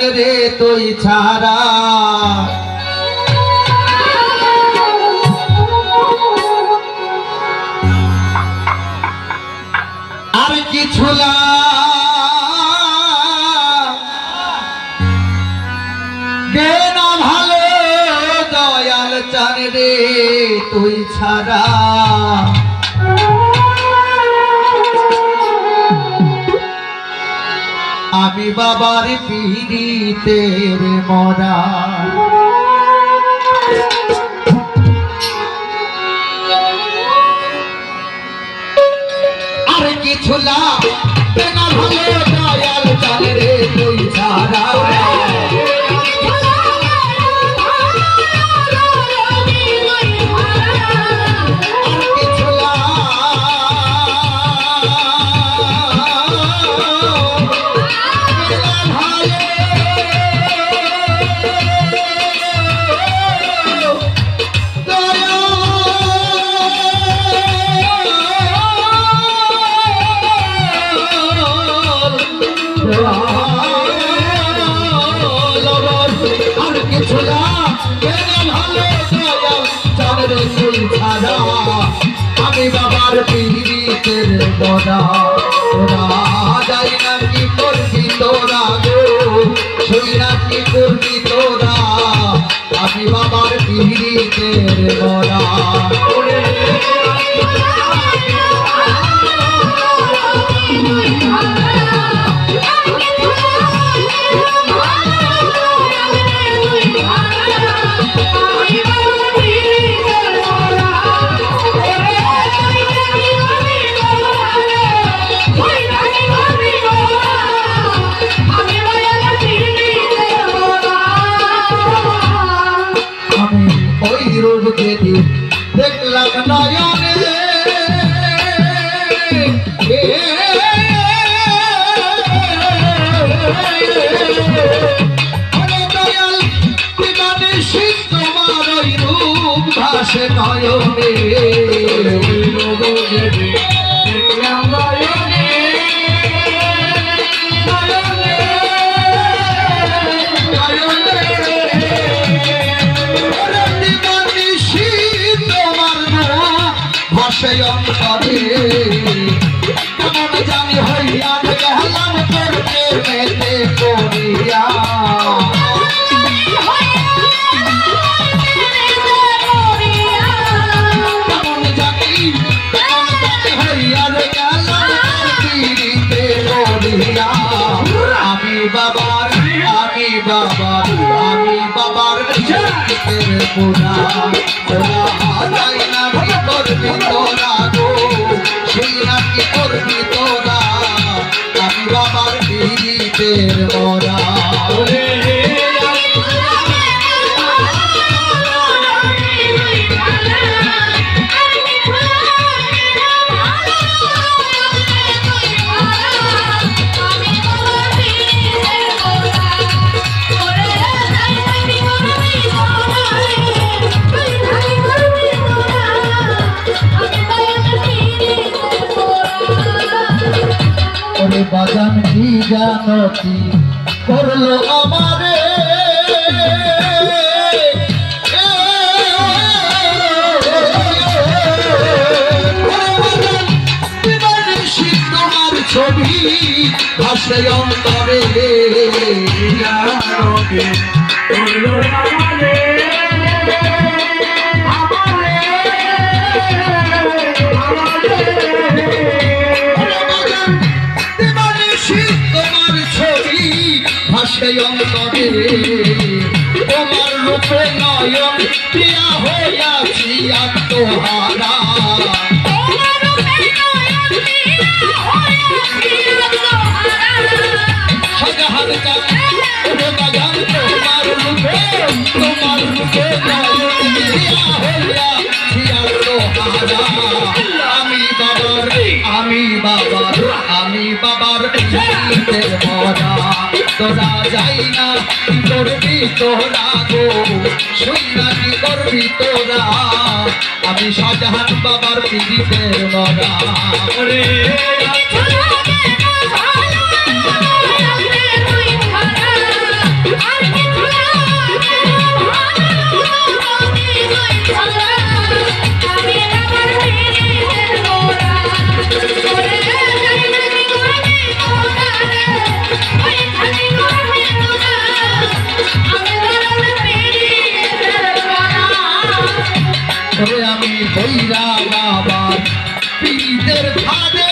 চান রে তুই ছাড়া আর কিছু লাগে না ভালো দয়াল চান রে তুই ছাড়া আমি বাবার পীড়িতের মরা আর কিছু লাগে না ভালো দয়াল চান রে তুই ছাড়া আমি বাবার পীড়িতের বড়া তোরা যাই না কি করবি তোরা গো শুই না কি করবি তোরা আমি বাবার পীড়িতের বড়া দেখলাম নয়নে দয়াল বিমানে শীত তোমার ওই রূপ ভাসে নয়নে দেখলাম নয়নে সেই অন্তরে কেমন জানি হইয়া গেলাম করতে মেতে করিয়া কেমন জানি হইয়া গেলাম পীড়িতে করিয়া আমি বাবার পুরা যাই না কি করবি তোরা গো শুই না কি করবি তোরা আমি বাবার পীড়িতের মরা বাজান কি জানো কি করলো আমারে তোমার ছবি ভাসে অন্তরে করলো আমারে সেই অন্তরে তোমার রূপে নয়ন প্রিয়া হইয়াছি আত্মহারা সজাহার তোমার রূপে নয়ন প্রিয়া হইয়াছি আত্মহারা আমি বাবার পীড়িতের মরা তোরা যাই না কি করবি তোরা গো শুই না কি করবি তোরা আমি শাহজাহান বাবার পীড়িতের মরা আমি কইরা বাবার পীরের ফাঁদে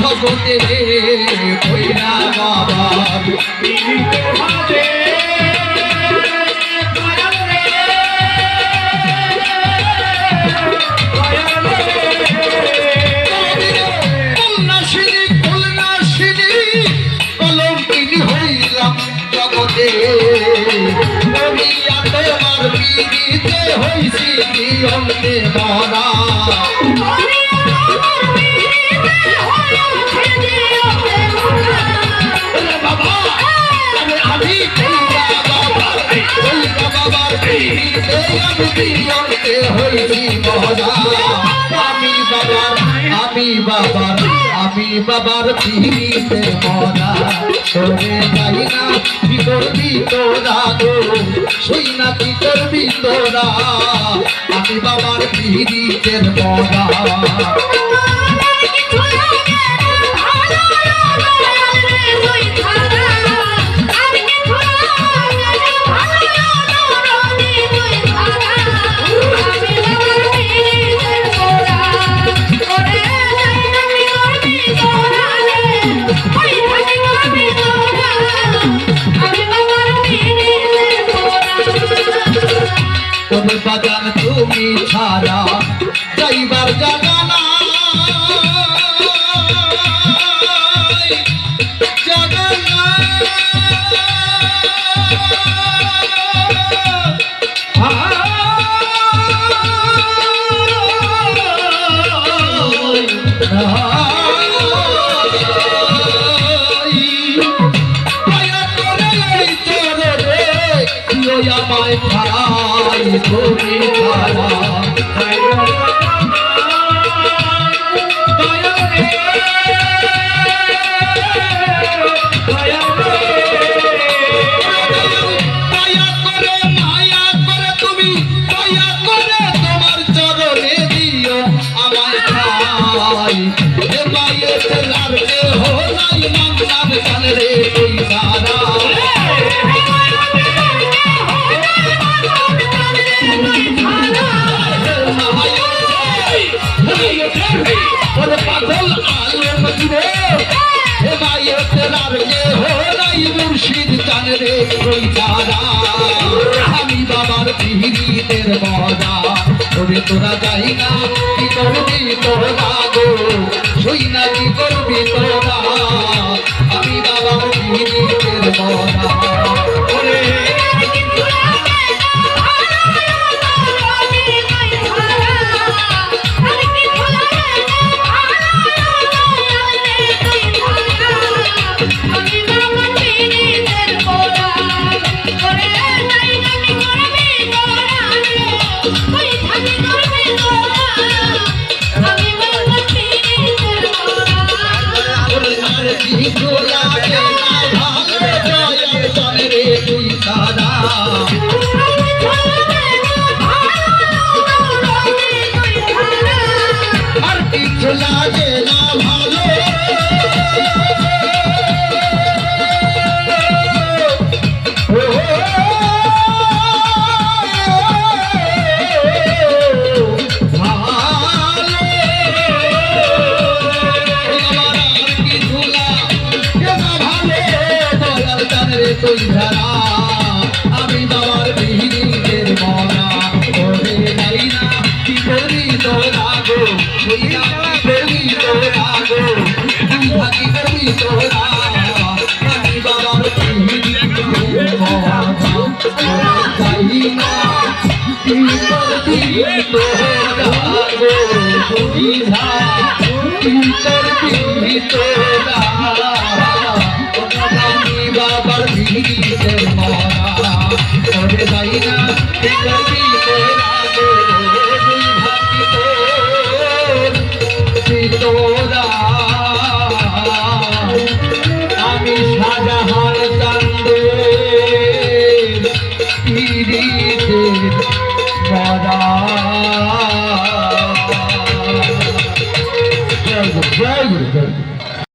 জগতে কইরা বাবার পীরের ফাঁদে তোমার পীড়িতে হইছি অন্তে মরা আমি বাবার পীড়িতে অন্তে হইছি মরা আমি বাবার পীড়িতে মরা তোরে যাই না কি করবি তোরা গো শুই না কি করবি তোরা আমি বাবার পীড়িতের মরা বাজান তুমি ছাড়া যাইবার জানা আমায় খাই তুমি খারা আমি বাবার পীড়িতের মজা ওরে তোরা যাই না কি করবি তোরা গো শুই না কি করবি তোরা আমি বাবার পীড়িতের মজা ওরে আমি বাবার পীড়িতের মরা ওরে যাই না কি করি তোরা গো শুই না কি তোরা গো কি করবি তোরা আমি বাবার পীড়িতের মরা যাই না কি করবি তোরা গো শুই না কি করবি তোরা বাবার পীড়িতের মরা ওরে যাই না কি করবি তোরা গো দুই ভাতি তোরা আমি শাহজাহান চাঁদের পীড়িতের মরা জয়